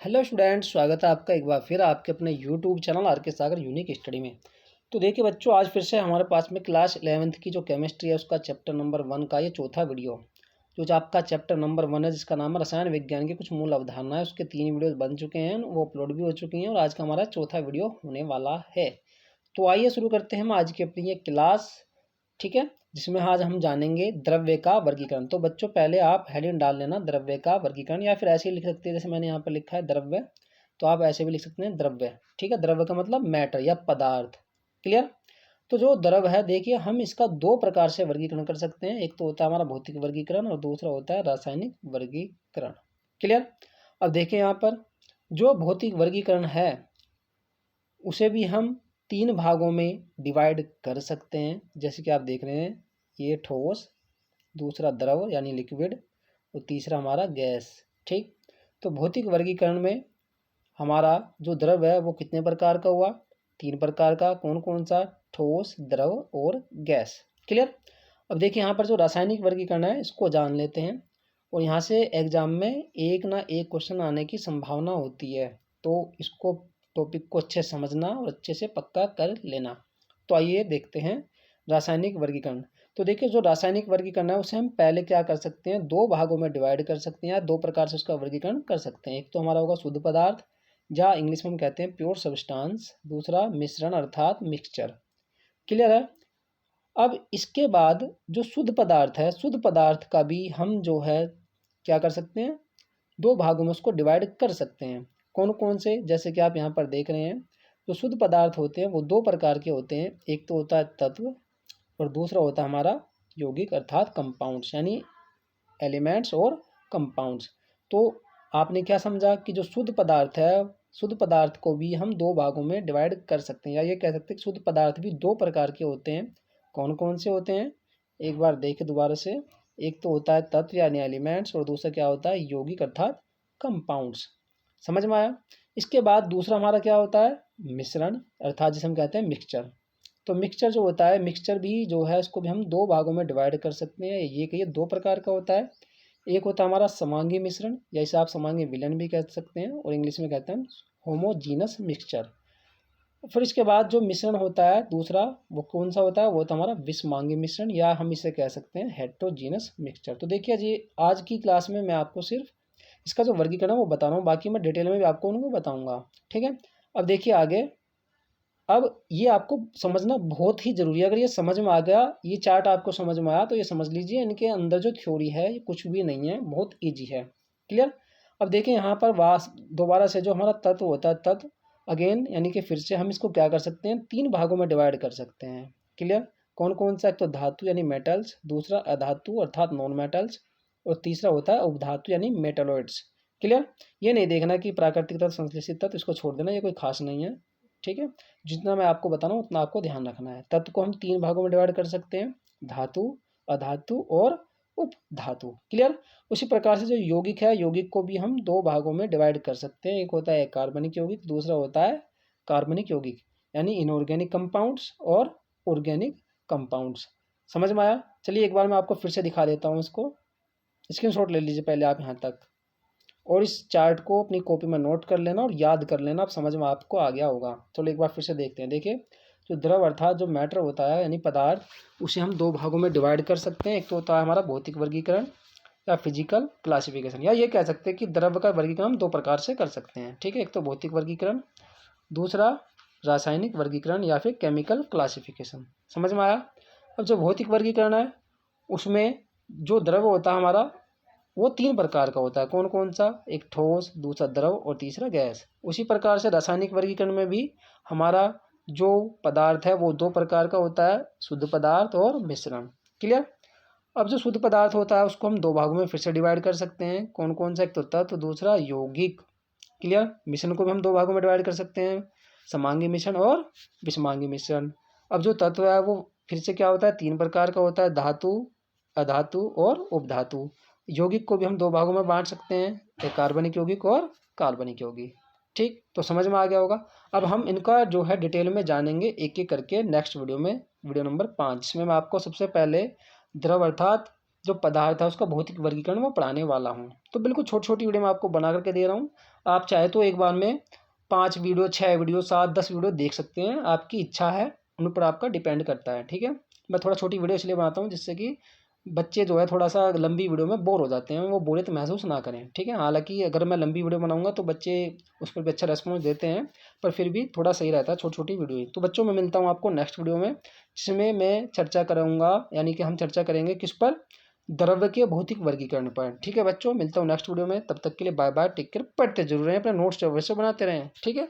Hello students, स्वागत है आपका एक बार फिर आपके अपने यूट्यूब चैनल आर के सागर यूनिक स्टडी में। तो देखिए बच्चों, आज फिर से हमारे पास में क्लास 11th की जो केमिस्ट्री है उसका चैप्टर नंबर 1 का ये चौथा वीडियो, जो आपका चैप्टर नंबर 1 है जिसका नाम है रसायन विज्ञान की कुछ मूल अवधारणाएं, उसके 3 वीडियोस बन चुके हैं, वो अपलोड भी हो चुकी हैं और आज का हमारा चौथा वीडियो होने वाला है। तो आइए शुरू करते हैं हम आज की अपनी ये क्लास, ठीक है, जिसमें आज हम जानेंगे द्रव्य का वर्गीकरण। तो बच्चों पहले आप हेडिंग डाल लेना द्रव्य का वर्गीकरण, या फिर ऐसे ही लिख सकते हैं जैसे मैंने यहाँ पर लिखा है द्रव्य, तो आप ऐसे भी लिख सकते हैं द्रव्य। ठीक है, द्रव्य का मतलब मैटर या पदार्थ। क्लियर। तो जो द्रव है देखिए, हम इसका दो प्रकार से वर्गीकरण कर सकते हैं। एक तो होता है हमारा भौतिक वर्गीकरण और दूसरा होता है रासायनिक वर्गीकरण। क्लियर। अब देखिए यहाँ पर जो भौतिक वर्गीकरण है उसे भी हम 3 भागों में डिवाइड कर सकते हैं। जैसे कि आप देख रहे हैं, ये ठोस, दूसरा द्रव यानी लिक्विड और तीसरा हमारा गैस। ठीक। तो भौतिक वर्गीकरण में हमारा जो द्रव है वो कितने प्रकार का हुआ? 3 प्रकार का। कौन कौन सा? ठोस, द्रव और गैस। क्लियर। अब देखिए यहाँ पर जो रासायनिक वर्गीकरण है इसको जान लेते हैं, और यहाँ से एग्जाम में एक ना एक क्वेश्चन आने की संभावना होती है, तो इसको टॉपिक को अच्छे समझना और अच्छे से पक्का कर लेना। तो आइए देखते हैं रासायनिक वर्गीकरण। तो देखिए जो रासायनिक वर्गीकरण है उसे हम पहले क्या कर सकते हैं, 2 भागों में डिवाइड कर सकते हैं, या 2 प्रकार से उसका वर्गीकरण कर सकते हैं। एक तो हमारा होगा शुद्ध पदार्थ, या इंग्लिश में हम कहते हैं प्योर सब्सटेंस, दूसरा मिश्रण अर्थात मिक्सचर। क्लियर है। अब इसके बाद जो शुद्ध पदार्थ है, शुद्ध पदार्थ का भी हम जो है क्या कर सकते हैं, 2 भागों में उसको डिवाइड कर सकते हैं। कौन कौन से? जैसे कि आप यहाँ पर देख रहे हैं, जो शुद्ध पदार्थ होते हैं वो 2 प्रकार के होते हैं। एक तो होता है तत्व और दूसरा होता है हमारा यौगिक अर्थात कंपाउंड्स, यानी एलिमेंट्स और कंपाउंड्स। तो आपने क्या समझा कि जो शुद्ध पदार्थ है, शुद्ध पदार्थ को भी हम 2 भागों में डिवाइड कर सकते हैं, या ये कह सकते हैं कि शुद्ध पदार्थ भी 2 प्रकार के होते हैं। कौन कौन से होते हैं? एक बार देखें दोबारा से। एक तो होता है तत्व यानी एलिमेंट्स, और दूसरा क्या होता है, यौगिक अर्थात कंपाउंड्स। समझ में आया। इसके बाद दूसरा हमारा क्या होता है, मिश्रण अर्थात जिसे हम कहते हैं मिक्सचर। तो मिक्सचर जो होता है, मिक्सचर भी जो है उसको भी हम 2 भागों में डिवाइड कर सकते हैं। ये कहिए 2 प्रकार का होता है। एक होता है हमारा समांगी मिश्रण, या इसे आप समांगी विलयन भी कह सकते हैं, और इंग्लिश में कहते हैं होमोजीनस मिक्सचर। फिर इसके बाद जो मिश्रण होता है दूसरा, वो कौन सा होता है, वो होता है हमारा विषमांगी मिश्रण, या हम इसे कह सकते हैं हेटेरोजीनस मिक्सचर। तो देखिए जी, आज की क्लास में मैं आपको सिर्फ इसका जो वर्गीकरण है वो बता रहा हूँ, बाकी मैं डिटेल में भी आपको उनको बताऊंगा। ठीक है। अब देखिए आगे, अब ये आपको समझना बहुत ही जरूरी है। अगर ये समझ में आ गया, ये चार्ट आपको समझ में आया, तो ये समझ लीजिए इनके अंदर जो थ्योरी है ये कुछ भी नहीं है, बहुत ईजी है। क्लियर। अब देखिए यहाँ पर दोबारा से जो हमारा तत्व होता है, तत्व अगेन यानी कि फिर से हम इसको क्या कर सकते हैं, 3 भागों में डिवाइड कर सकते हैं। क्लियर। कौन कौन सा? एक तो धातु यानी मेटल्स, दूसरा अधातु अर्थात नॉन मेटल्स, और तीसरा होता है उपधातु यानी मेटलॉइड्स। क्लियर। ये नहीं देखना कि प्राकृतिक तत्व, संश्लेषित तत्व, इसको छोड़ देना, ये कोई खास नहीं है। ठीक है। जितना मैं आपको बता रहा हूँ उतना आपको ध्यान रखना है। तत्व को हम 3 भागों में डिवाइड कर सकते हैं, धातु, अधातु और उपधातु। क्लियर। उसी प्रकार से जो यौगिक है, यौगिक को भी हम 2 भागों में डिवाइड कर सकते हैं। एक होता है कार्बनिक यौगिक, दूसरा होता है कार्बनिक यौगिक यानी इनऑर्गेनिक कंपाउंड्स और ऑर्गेनिक कंपाउंड्स। समझ में आया। चलिए एक बार मैं आपको फिर से दिखा देता हूँ इसको। स्क्रीनशॉट ले लीजिए पहले आप यहाँ तक, और इस चार्ट को अपनी कॉपी में नोट कर लेना और याद कर लेना। अब समझ में आपको आ गया होगा। चलो एक बार फिर से देखते हैं। देखिए जो द्रव अर्थात जो मैटर होता है यानी पदार्थ, उसे हम 2 भागों में डिवाइड कर सकते हैं। एक तो होता है हमारा भौतिक वर्गीकरण या फिजिकल क्लासिफिकेशन, या ये कह सकते हैं कि द्रव का वर्गीकरण हम 2 प्रकार से कर सकते हैं। ठीक है। एक तो भौतिक वर्गीकरण, दूसरा रासायनिक वर्गीकरण या फिर केमिकल क्लासिफिकेशन। समझ में आया। अब जो भौतिक वर्गीकरण है उसमें जो द्रव होता है हमारा वो 3 प्रकार का होता है। कौन कौन सा? एक ठोस, दूसरा द्रव और तीसरा गैस। उसी प्रकार से रासायनिक वर्गीकरण में भी हमारा जो पदार्थ है वो 2 प्रकार का होता है, शुद्ध पदार्थ और मिश्रण। क्लियर। अब जो शुद्ध पदार्थ होता है उसको हम 2 भागों में फिर से डिवाइड कर सकते हैं। कौन कौन सा? एक तो तत्व, दूसरा यौगिक। क्लियर। मिश्रण को भी हम 2 भागों में डिवाइड कर सकते हैं, समांगी मिश्रण और विषमांगी मिश्रण। अब जो तत्व है वो फिर से क्या होता है, 3 प्रकार का होता है, धातु, अधातु और उपधातु। यौगिक को भी हम 2 भागों में बांट सकते हैं, एक कार्बनिक यौगिक और कार्बनिक यौगिक। ठीक। तो समझ में आ गया होगा। अब हम इनका जो है डिटेल में जानेंगे एक एक करके नेक्स्ट वीडियो में, वीडियो नंबर 5, जिसमें मैं आपको सबसे पहले द्रव अर्थात जो पदार्थ है उसका भौतिक वर्गीकरण वो पढ़ाने वाला हूँ। तो बिल्कुल छोटी छोटी वीडियो मैं आपको बना करके दे रहा हूँ। आप चाहे तो एक बार में 5 वीडियो, 6 वीडियो, 7, 10 वीडियो देख सकते हैं, आपकी इच्छा है, उन पर आपका डिपेंड करता है। ठीक है, मैं थोड़ा छोटी वीडियो इसलिए बनाता हूँ जिससे कि बच्चे जो है थोड़ा सा लंबी वीडियो में बोर हो जाते हैं, वो बोरियत महसूस ना करें। ठीक है, हालांकि अगर मैं लंबी वीडियो बनाऊंगा तो बच्चे उस पर भी अच्छा रेस्पॉन्स देते हैं, पर फिर भी थोड़ा सही रहता है छोटी छोटी वीडियो ही। तो बच्चों, मैं मिलता हूँ आपको नेक्स्ट वीडियो में, जिसमें मैं चर्चा करूँगा, यानी कि हम चर्चा करेंगे किस पर, द्रव्य के भौतिक वर्गीकरण पर। ठीक है बच्चों, मिलता हूँ नेक्स्ट वीडियो में, तब तक के लिए बाय बाय, टेक केयर, पढ़ते जरूर रहें, अपने नोट्स जो वैसे बनाते रहें। ठीक है।